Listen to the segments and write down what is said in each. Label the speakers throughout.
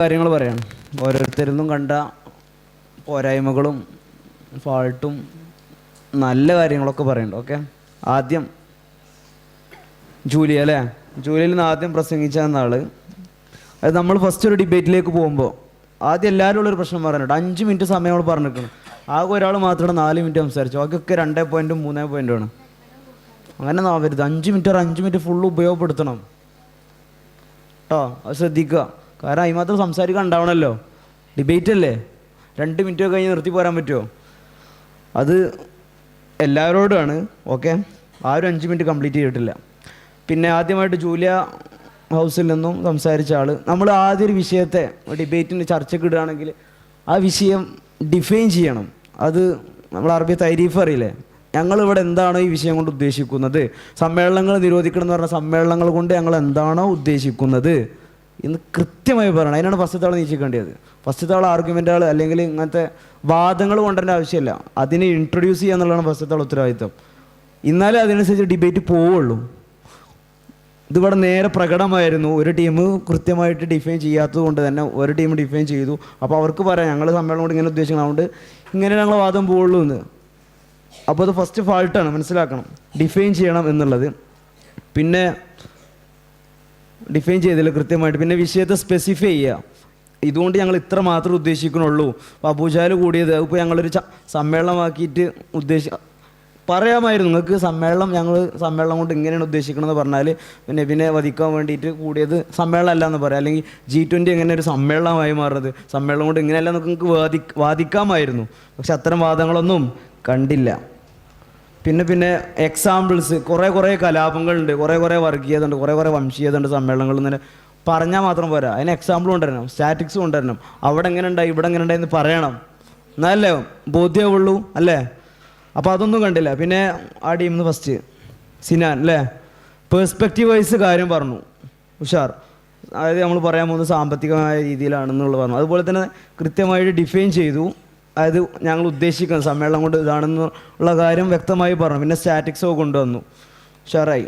Speaker 1: കാര്യങ്ങൾ പറയണം. ഓരോരുത്തരിന്നും കണ്ട പോരായ്മകളും ഫാൾട്ടും നല്ല കാര്യങ്ങളൊക്കെ പറയുന്നുണ്ട്. ഓക്കെ, ആദ്യം ജൂലിയ അല്ലേ, ജൂലിയയിൽ നിന്ന് ആദ്യം പ്രസംഗിച്ച ആള്. അത് നമ്മൾ ഫസ്റ്റ് ഒരു ഡിബേറ്റിലേക്ക് പോകുമ്പോൾ ആദ്യം എല്ലാവരും ഉള്ളൊരു പ്രശ്നം പറഞ്ഞിട്ടുണ്ട്. 5 മിനിറ്റ് സമയം നമ്മൾ പറഞ്ഞിരിക്കണം. ആകെ ഒരാൾ മാത്രമാണ് 4 മിനിറ്റ് സംസാരിച്ചു. ബാക്കിയൊക്കെ 2 പോയിൻറ്റും 3 പോയിൻറ്റുമാണ്. അങ്ങനെ ആവരുത്. 5 മിനിറ്റ് ഫുള്ള് ഉപയോഗപ്പെടുത്തണം കേട്ടോ. അത് ശ്രദ്ധിക്കുക. കാരണം അതിമാത്രം സംസാരിക്കാൻ ഉണ്ടാവണമല്ലോ, ഡിബേറ്റ് അല്ലേ. 2 മിനിറ്റ് കഴിഞ്ഞ് നിർത്തി പോരാൻ പറ്റുമോ? അത് എല്ലാവരോടുമാണ്. ഓക്കെ, ആരും 5 മിനിറ്റ് കംപ്ലീറ്റ് ചെയ്തിട്ടില്ല. പിന്നെ ആദ്യമായിട്ട് ജൂലിയ ഹൗസിൽ നിന്നും സംസാരിച്ച ആൾ, നമ്മൾ ആദ്യം ഒരു വിഷയത്തെ ഡിബേറ്റിന് ചർച്ചയ്ക്ക് ഇടുകയാണെങ്കിൽ ആ വിഷയം ഡിഫൈൻ ചെയ്യണം. അത് നമ്മൾ അറബി തരീഫ് അറിയില്ലേ, ഞങ്ങളിവിടെ എന്താണോ ഈ വിഷയം കൊണ്ട് ഉദ്ദേശിക്കുന്നത്, സമ്മേളനങ്ങൾ നിരോധിക്കണം എന്ന് പറഞ്ഞാൽ സമ്മേളനങ്ങൾ കൊണ്ട് ഞങ്ങൾ എന്താണോ ഉദ്ദേശിക്കുന്നത് എന്ന് കൃത്യമായി പറയണം. അതിനാണ് ഫസ്റ്റത്തെ ആൾ നീച്ചിക്കേണ്ടത്. ഫസ്റ്റത്തെ ആൾ ആർഗ്യുമെൻ്റുകൾ അല്ലെങ്കിൽ ഇങ്ങനത്തെ വാദങ്ങൾ കൊണ്ടുവരേണ്ട ആവശ്യമില്ല, അതിനെ ഇൻട്രൊഡ്യൂസ് ചെയ്യുക എന്നുള്ളതാണ് ഫസ്റ്റത്തെ ആൾ ഉത്തരവാദിത്വം. എന്നാലേ അതിനനുസരിച്ച് ഡിബേറ്റ് പോവുള്ളൂ. ഇതിവിടെ നേരെ പ്രകടമായിരുന്നു. ഒരു ടീം കൃത്യമായിട്ട് ഡിഫൈൻ ചെയ്യാത്തത് കൊണ്ട് തന്നെ ഒരു ടീം ഡിഫൈൻ ചെയ്തു. അപ്പോൾ അവർക്ക് പറയാം ഞങ്ങൾ സമ്മേളനം കൊണ്ട് ഇങ്ങനെ ഉദ്ദേശിക്കണം, അതുകൊണ്ട് ഇങ്ങനെ ഞങ്ങൾ വാദം പോവുള്ളൂ എന്ന്. അപ്പോൾ അത് ഫസ്റ്റ് ഫാൾട്ടാണ്, മനസ്സിലാക്കണം. ഡിഫൈൻ ചെയ്യണം എന്നുള്ളത്. പിന്നെ ഡിഫൈൻ ചെയ്തില്ല കൃത്യമായിട്ട്. പിന്നെ വിഷയത്തെ സ്പെസിഫൈ ചെയ്യുക. ഇതുകൊണ്ട് ഞങ്ങൾ ഇത്ര മാത്രമേ ഉദ്ദേശിക്കണുള്ളൂ. അപ്പോൾ അബൂജാൽ കൂടിയത് ഇപ്പോൾ ഞങ്ങളൊരു സമ്മേളനമാക്കിയിട്ട് പറയാമായിരുന്നു. നിങ്ങൾക്ക് ഞങ്ങൾ സമ്മേളനം കൊണ്ട് ഇങ്ങനെയാണ് ഉദ്ദേശിക്കണമെന്ന് പറഞ്ഞാൽ പിന്നെ വധിക്കാൻ വേണ്ടിയിട്ട് കൂടിയത് സമ്മേളനം അല്ല എന്ന് പറയാം. അല്ലെങ്കിൽ G20 എങ്ങനെ ഒരു സമ്മേളനമായി മാറുന്നത്, സമ്മേളനം കൊണ്ട് ഇങ്ങനെയല്ല നിങ്ങൾക്ക് വാദിക്കാമായിരുന്നു. പക്ഷെ അത്തരം വാദങ്ങളൊന്നും കണ്ടില്ല. പിന്നെ എക്സാമ്പിൾസ് കുറേ കലാപങ്ങളുണ്ട്, കുറേ വർഗീയത ഉണ്ട്, കുറേ വംശീയത ഉണ്ട് സമ്മേളനങ്ങൾ. ഇങ്ങനെ പറഞ്ഞാൽ മാത്രം പോരാ, അതിന് എക്സാമ്പിൾ കൊണ്ടുവരണം, സ്റ്റാറ്റിക്സ് കൊണ്ടുവരണം. അവിടെ എങ്ങനെ ഉണ്ടായി ഇവിടെ എങ്ങനെ ഉണ്ടായി എന്ന് പറയണം, എന്നല്ലേ ബോധ്യമുള്ളൂ അല്ലേ. അപ്പോൾ അതൊന്നും കണ്ടില്ല. പിന്നെ ആ ടീമിന്ന് ഫസ്റ്റ് സിനാൻ അല്ലേ, പേഴ്സ്പെക്റ്റീവ് വൈസ് കാര്യം പറഞ്ഞു, ഉഷാർ. അതായത് നമ്മൾ പറയാൻ പോകുന്നത് സാമ്പത്തികമായ രീതിയിലാണെന്നുള്ളത് പറഞ്ഞു. അതുപോലെ തന്നെ കൃത്യമായിട്ട് ഡിഫൈൻ ചെയ്തു. അതായത് ഞങ്ങൾ ഉദ്ദേശിക്കുന്നത് സമ്മേളനം കൊണ്ട് ഇതാണെന്നുള്ള കാര്യം വ്യക്തമായി പറഞ്ഞു. പിന്നെ സ്റ്റാറ്റിക്സോ കൊണ്ടുവന്നു, ഉഷാറായി.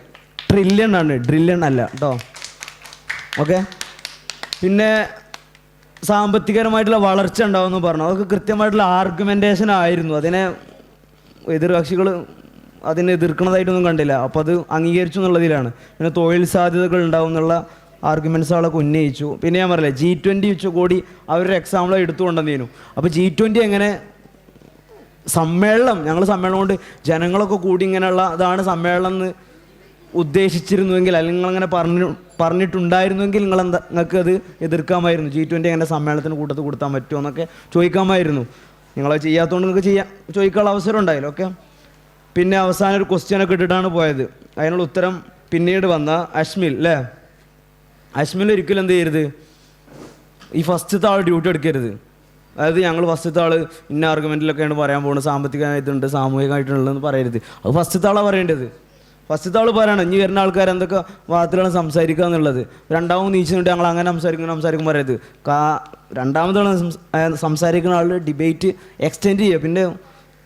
Speaker 1: ട്രില്യൺ ആണ്, ഡ്രില്യൺ അല്ല കേട്ടോ. ഓക്കെ, പിന്നെ സാമ്പത്തികപരമായിട്ടുള്ള വളർച്ച ഉണ്ടാവുമെന്ന് പറഞ്ഞു. അതൊക്കെ കൃത്യമായിട്ടുള്ള ആർഗ്യുമെൻറ്റേഷൻ ആയിരുന്നു. അതിനെ എതിർകക്ഷികൾ അതിനെ എതിർക്കുന്നതായിട്ടൊന്നും കണ്ടില്ല. അപ്പോൾ അത് അംഗീകരിച്ചു എന്നുള്ളതിലാണ്. പിന്നെ തൊഴിൽ സാധ്യതകൾ ഉണ്ടാവും എന്നുള്ള ആർഗ്യുമെൻറ്റ്സുകളൊക്കെ ഉന്നയിച്ചു. പിന്നെ ഞാൻ പറയില്ലേ G20 ഉച്ചകോടി അവരൊരു എക്സാമ്പിൾ എടുത്തുകൊണ്ടെന്നേനു. അപ്പോൾ G20 എങ്ങനെ ഞങ്ങൾ സമ്മേളനം കൊണ്ട് ജനങ്ങളൊക്കെ കൂടി ഇങ്ങനെയുള്ള ഇതാണ് സമ്മേളനം എന്ന് ഉദ്ദേശിച്ചിരുന്നുവെങ്കിൽ, അല്ലെങ്കിൽ നിങ്ങളങ്ങനെ പറഞ്ഞിട്ടുണ്ടായിരുന്നുവെങ്കിൽ നിങ്ങൾക്ക് അത് എതിർക്കാമായിരുന്നു. G20 എങ്ങനെ സമ്മേളനത്തിന് കൂട്ടത്തിൽ കൊടുത്താൻ പറ്റുമോ എന്നൊക്കെ ചോദിക്കാമായിരുന്നു. നിങ്ങളത് ചെയ്യാത്തതുകൊണ്ട് നിങ്ങൾക്ക് ചോദിക്കാനുള്ള അവസരം ഉണ്ടായില്ല. ഓക്കെ, പിന്നെ അവസാനം ഒരു ക്വസ്റ്റ്യനൊക്കെ ഇട്ടിട്ടാണ് പോയത്. അതിനുള്ള ഉത്തരം പിന്നീട് വന്ന അഷ്മിൽ അല്ലേ. അഷ്മിൽ ഒരിക്കലും എന്ത് ചെയ്യരുത്, ഈ ഫസ്റ്റത്തെ ആൾ ഡ്യൂട്ടി എടുക്കരുത്. അതായത് ഞങ്ങൾ ഫസ്റ്റത്തെ ആൾ ഇന്ന ആർഗ്യുമെൻറ്റിലൊക്കെയാണ് പറയാൻ പോകുന്നത്, സാമ്പത്തികമായിട്ടുണ്ട് സാമൂഹികമായിട്ടുള്ളതെന്ന് പറയരുത്. അത് ഫസ്റ്റത്തെ ആളാണ് പറയേണ്ടത്. ഫസ്റ്റത്തെ ആൾ പറയണം ഇനി വരുന്ന ആൾക്കാർ എന്തൊക്കെ വാർത്തകളാണ് സംസാരിക്കുക എന്നുള്ളത്. രണ്ടാമത് നീച്ചിട്ട് ഞങ്ങൾ അങ്ങനെ സംസാരിക്കും പറയരുത്. രണ്ടാമതാണ് സംസാരിക്കുന്ന ആൾ ഡിബേറ്റ് എക്സ്റ്റെൻഡ് ചെയ്യുക. പിന്നെ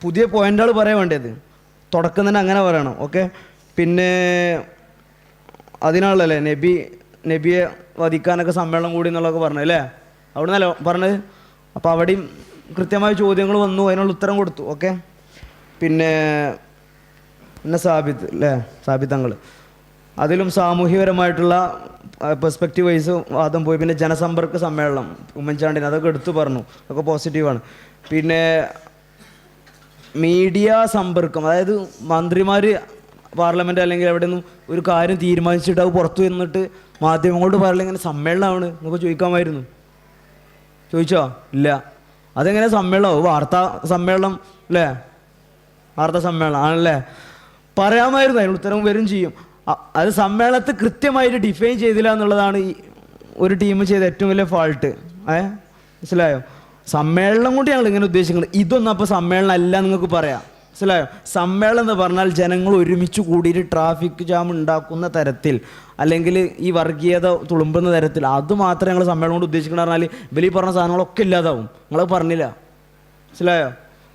Speaker 1: പുതിയ പോയിൻ്റുകൾ പറയാൻ വേണ്ടത് തുടക്കം തന്നെ അങ്ങനെ പറയണം. ഓക്കെ, പിന്നെ അതിനാളല്ലേ നബിയെ വധിക്കാനൊക്കെ സമ്മേളനം കൂടി എന്നുള്ളതൊക്കെ പറഞ്ഞു അല്ലേ, അവിടെ നിന്നല്ലോ പറഞ്ഞത്. അപ്പോൾ അവിടെയും കൃത്യമായ ചോദ്യങ്ങൾ വന്നു, അതിനുള്ള ഉത്തരം കൊടുത്തു. ഓക്കെ, പിന്നെ സാബിത്ത് അല്ലേ, സാബിത്തങ്ങൾ അതിലും സാമൂഹികപരമായിട്ടുള്ള പെർസ്പെക്റ്റീവ് വൈസ് വാദം പോയി. പിന്നെ ജനസമ്പർക്ക സമ്മേളനം ഉമ്മൻചാണ്ടിന് അതൊക്കെ എടുത്തു പറഞ്ഞു, അതൊക്കെ പോസിറ്റീവാണ്. പിന്നെ മീഡിയ സമ്പർക്കം, അതായത് മന്ത്രിമാർ പാർലമെൻറ്റ് അല്ലെങ്കിൽ എവിടെ നിന്നും ഒരു കാര്യം തീരുമാനിച്ചിട്ട് അത് പുറത്തു വന്നിട്ട് മാധ്യമങ്ങളോട് പറയില്ല ഇങ്ങനെ സമ്മേളനമാണ് നമുക്ക് ചോദിക്കാമായിരുന്നു. ചോദിച്ചോ? ഇല്ല. അതെങ്ങനെ സമ്മേളനം? വാർത്താ സമ്മേളനം അല്ലേ, വാർത്താ സമ്മേളനം ആണല്ലേ, പറയാമായിരുന്നു. അതിന് ഉത്തരം വരും ചെയ്യും. അത് സമ്മേളനത്തെ കൃത്യമായിട്ട് ഡിഫൈൻ ചെയ്തില്ല എന്നുള്ളതാണ് ഈ ഒരു ടീം ചെയ്ത ഏറ്റവും വലിയ ഫാൾട്ട്. മനസ്സിലായോ? സമ്മേളനം കൊണ്ട് ഞങ്ങൾ ഇങ്ങനെ ഉദ്ദേശിക്കുന്നത്, ഇതൊന്നും അപ്പോൾ സമ്മേളനം അല്ല നിങ്ങൾക്ക് പറയാം. മനസ്സിലായോ? സമ്മേളനം എന്ന് പറഞ്ഞാൽ ജനങ്ങൾ ഒരുമിച്ച് കൂടിയിട്ട് ട്രാഫിക് ജാം ഉണ്ടാക്കുന്ന തരത്തിൽ, അല്ലെങ്കിൽ ഈ വർഗീയത തുളുമ്പുന്ന തരത്തിൽ, അത് മാത്രമേ ഞങ്ങൾ സമ്മേളനം കൊണ്ട് ഉദ്ദേശിക്കണം. പറഞ്ഞാൽ ഇവർ പറഞ്ഞ സാധനങ്ങളൊക്കെ ഇല്ലാതാവും. നിങ്ങളത് പറഞ്ഞില്ല, മനസ്സിലായോ?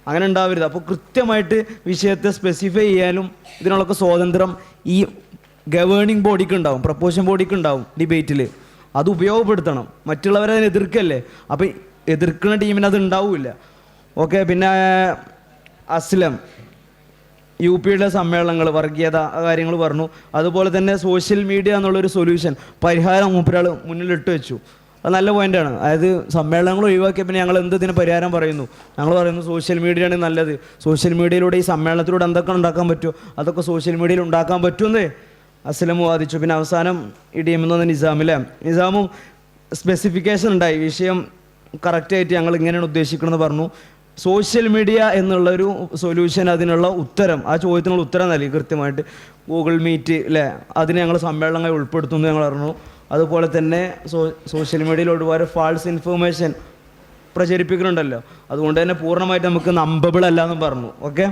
Speaker 1: അങ്ങനെ ഉണ്ടാവരുത്. അപ്പോൾ കൃത്യമായിട്ട് വിഷയത്തെ സ്പെസിഫൈ ചെയ്യാനും ഇതിനുള്ളൊക്കെ സ്വാതന്ത്ര്യം ഈ ഗവേണിംഗ് ബോഡിക്ക് ഉണ്ടാവും, പ്രപ്പോസിഷൻ ബോഡിക്ക് ഉണ്ടാവും ഡിബേറ്റിൽ. അത് ഉപയോഗപ്പെടുത്തണം. മറ്റുള്ളവരെ അതിനെ എതിർക്കല്ലേ, അപ്പം എതിർക്കുന്ന ടീമിന് അത് ഉണ്ടാവില്ല. ഓക്കെ. പിന്നെ അസ്ലം UP-യുടെ സമ്മേളനങ്ങൾ, വർഗീയത കാര്യങ്ങൾ പറഞ്ഞു. അതുപോലെ തന്നെ സോഷ്യൽ മീഡിയ എന്നുള്ളൊരു സൊല്യൂഷൻ, പരിഹാരം മൂപ്പരാൾ മുന്നിലിട്ട് വെച്ചു. അത് നല്ല പോയിൻ്റാണ്. അതായത് സമ്മേളനങ്ങൾ ഒഴിവാക്കിയ പിന്നെ ഞങ്ങൾ എന്തിന് പരിഹാരം പറയുന്നു? ഞങ്ങൾ പറയുന്നു സോഷ്യൽ മീഡിയയാണ് നല്ലത്. സോഷ്യൽ മീഡിയയിലൂടെ ഈ സമ്മേളനത്തിലൂടെ എന്തൊക്കെ ഉണ്ടാക്കാൻ പറ്റുമോ അതൊക്കെ സോഷ്യൽ മീഡിയയിൽ ഉണ്ടാക്കാൻ പറ്റുമെന്ന് അസ്ലം വാദിച്ചു. പിന്നെ അവസാനം ഈ ടീമിൽ നിന്ന് നിസാമില്ലേ, നിസാമും സ്പെസിഫിക്കേഷൻ ഉണ്ടായി, വിഷയം കറക്റ്റായിട്ട് ഞങ്ങൾ ഇങ്ങനെയാണ് ഉദ്ദേശിക്കണമെന്ന് പറഞ്ഞു. സോഷ്യൽ മീഡിയ എന്നുള്ളൊരു സൊല്യൂഷൻ, അതിനുള്ള ഉത്തരം, ആ ചോദ്യത്തിനുള്ള ഉത്തരം നൽകി കൃത്യമായിട്ട്. ഗൂഗിൾ മീറ്റ് അല്ലേ, അതിനെ ഞങ്ങൾ സമ്മേളനങ്ങൾ ഉൾപ്പെടുത്തുമെന്ന് ഞങ്ങൾ അറിഞ്ഞു. അതുപോലെ തന്നെ സോഷ്യൽ മീഡിയയിൽ ഒരുപാട് ഫാൾസ് ഇൻഫർമേഷൻ പ്രചരിപ്പിക്കുന്നുണ്ടല്ലോ, അതുകൊണ്ട് തന്നെ പൂർണ്ണമായിട്ട് നമുക്ക് നമ്പബിൾ അല്ല എന്നും പറഞ്ഞു. ഓക്കെ.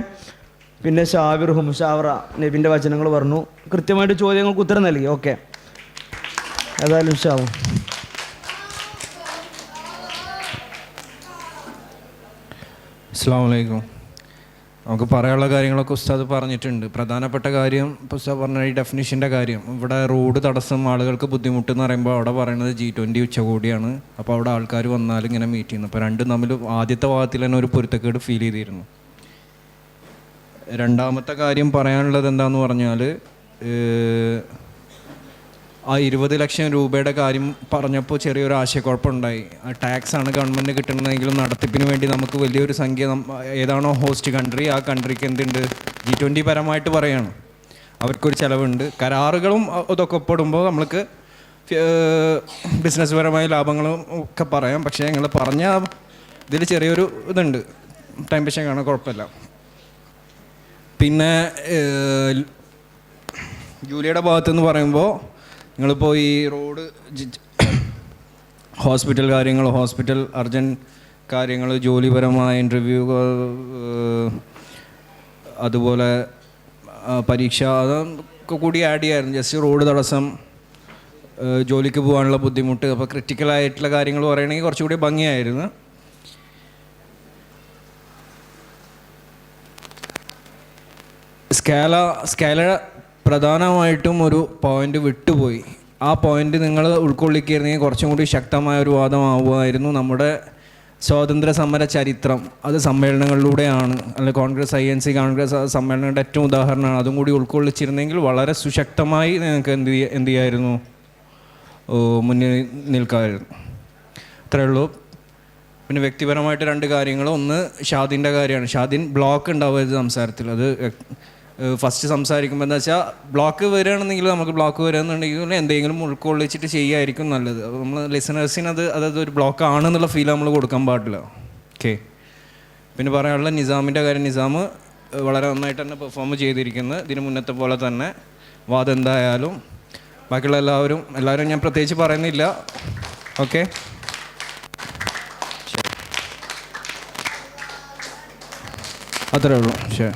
Speaker 1: പിന്നെ ഷാവിർ മുഷാവറ നബിൻ്റെ വചനങ്ങൾ പറഞ്ഞു, കൃത്യമായിട്ട് ചോദ്യങ്ങൾക്ക് ഉത്തരം നൽകി. ഓക്കെ. ഏതായാലും ഷാവും
Speaker 2: അസ്സലാമു അലൈക്കും. നമുക്ക് പറയാനുള്ള കാര്യങ്ങളൊക്കെ ഉസ്താദ് പറഞ്ഞിട്ടുണ്ട്. പ്രധാനപ്പെട്ട കാര്യം ഇപ്പോൾ ഉസ്താദ് പറഞ്ഞ ഈ ഡെഫിനിഷൻ്റെ കാര്യം, ഇവിടെ റോഡ് തടസ്സം, ആളുകൾക്ക് ബുദ്ധിമുട്ട് എന്ന് പറയുമ്പോൾ അവിടെ പറയുന്നത് G20 ഉച്ചകോടിയാണ്. അപ്പോൾ അവിടെ ആൾക്കാർ വന്നാലും ഇങ്ങനെ മീറ്റ് ചെയ്യുന്നു. അപ്പോൾ രണ്ടും തമ്മിൽ ആദ്യത്തെ ഭാഗത്തിൽ തന്നെ ഒരു പൊരുത്തക്കേട് ഫീൽ ചെയ്തിരുന്നു. രണ്ടാമത്തെ കാര്യം പറയാനുള്ളത് എന്താണെന്ന് പറഞ്ഞാൽ, ആ 20 ലക്ഷം രൂപയുടെ കാര്യം പറഞ്ഞപ്പോൾ ചെറിയൊരു ആശയക്കുഴപ്പമുണ്ടായി. ആ ടാക്സാണ് ഗവൺമെൻറ് കിട്ടുന്നതെങ്കിലും നടത്തിപ്പിന് വേണ്ടി നമുക്ക് വലിയൊരു സംഖ്യ, ഏതാണോ ഹോസ്റ്റ് കൺട്രി ആ കൺട്രിക്ക് എന്തുണ്ട്, G20 പരമായിട്ട് പറയുകയാണ്, അവർക്കൊരു ചിലവുണ്ട്. കരാറുകളും ഇതൊക്കെ ഒപ്പിടുമ്പോൾ നമ്മൾക്ക് ബിസിനസ് പരമായ ലാഭങ്ങളും ഒക്കെ പറയാം. പക്ഷേ ഞങ്ങൾ പറഞ്ഞ ഇതിൽ ചെറിയൊരു ഇതുണ്ട്, ടൈം പക്ഷേ കാണാൻ കുഴപ്പമില്ല. പിന്നെ ജൂലിയുടെ ഭാഗത്തുനിന്ന് പറയുമ്പോൾ നിങ്ങളിപ്പോൾ ഈ റോഡ് ഹോസ്പിറ്റൽ കാര്യങ്ങൾ, ഹോസ്പിറ്റൽ അർജൻറ്റ് കാര്യങ്ങൾ, ജോലിപരമായ ഇൻ്റർവ്യൂ, അതുപോലെ പരീക്ഷ, അതൊക്കെ കൂടി ആഡ് ചെയ്യായിരുന്നു. ജസ്റ്റ് റോഡ് തടസ്സം, ജോലിക്ക് പോകാനുള്ള ബുദ്ധിമുട്ട്, അപ്പോൾ ക്രിറ്റിക്കലായിട്ടുള്ള കാര്യങ്ങൾ പറയുകയാണെങ്കിൽ കുറച്ചുകൂടി ഭംഗിയായിരുന്നു. സ്കാല പ്രധാനമായിട്ടും ഒരു പോയിന്റ് വിട്ടുപോയി. ആ പോയിന്റ് നിങ്ങൾ ഉൾക്കൊള്ളിക്കുകയായിരുന്നെങ്കിൽ കുറച്ചും കൂടി ശക്തമായ ഒരു വാദമാവുമായിരുന്നു. നമ്മുടെ സ്വാതന്ത്ര്യ സമര ചരിത്രം അത് സമ്മേളനങ്ങളിലൂടെയാണ്, അല്ലെ കോൺഗ്രസ് INC കോൺഗ്രസ് സമ്മേളനങ്ങളുടെ ഏറ്റവും ഉദാഹരണമാണ്. അതും കൂടി ഉൾക്കൊള്ളിച്ചിരുന്നെങ്കിൽ വളരെ സുശക്തമായി നിങ്ങൾക്ക് എന്ത് ചെയ്യായിരുന്നു, മുന്നിൽ നിൽക്കാമായിരുന്നു. അത്രയേ ഉള്ളൂ. പിന്നെ വ്യക്തിപരമായിട്ട് 2 കാര്യങ്ങൾ. ഒന്ന് ഷാദിൻ്റെ കാര്യമാണ്. ഷാദിൻ ബ്ലോക്ക് ഉണ്ടാവരുത് സംസാരത്തിൽ. അത് ഫസ്റ്റ് സംസാരിക്കുമ്പോൾ എന്താ വെച്ചാൽ, ബ്ലോക്ക് വരികയാണെന്നെങ്കിൽ നമുക്ക് ബ്ലോക്ക് വരികയാണെന്നുണ്ടെങ്കിൽ എന്തെങ്കിലും ഉൾക്കൊള്ളിച്ചിട്ട് ചെയ്യുമായിരിക്കും നല്ലത്. അപ്പോൾ നമ്മൾ ലിസണേഴ്സിന് അതായത് ഒരു ബ്ലോക്ക് ആണെന്നുള്ള ഫീൽ നമ്മൾ കൊടുക്കാൻ പാടില്ല. ഓക്കെ. പിന്നെ പറയാനുള്ള നിസാമിൻ്റെ കാര്യം, നിസാം വളരെ നന്നായിട്ട് തന്നെ പെർഫോം ചെയ്തിരിക്കുന്നത്. ഇതിന് മുന്നത്തെ പോലെ തന്നെ വാദം എന്തായാലും. ബാക്കിയുള്ള എല്ലാവരും ഞാൻ പ്രത്യേകിച്ച് പറയുന്നില്ല. ഓക്കെ, അത്രേ ഉള്ളൂ. ശരി.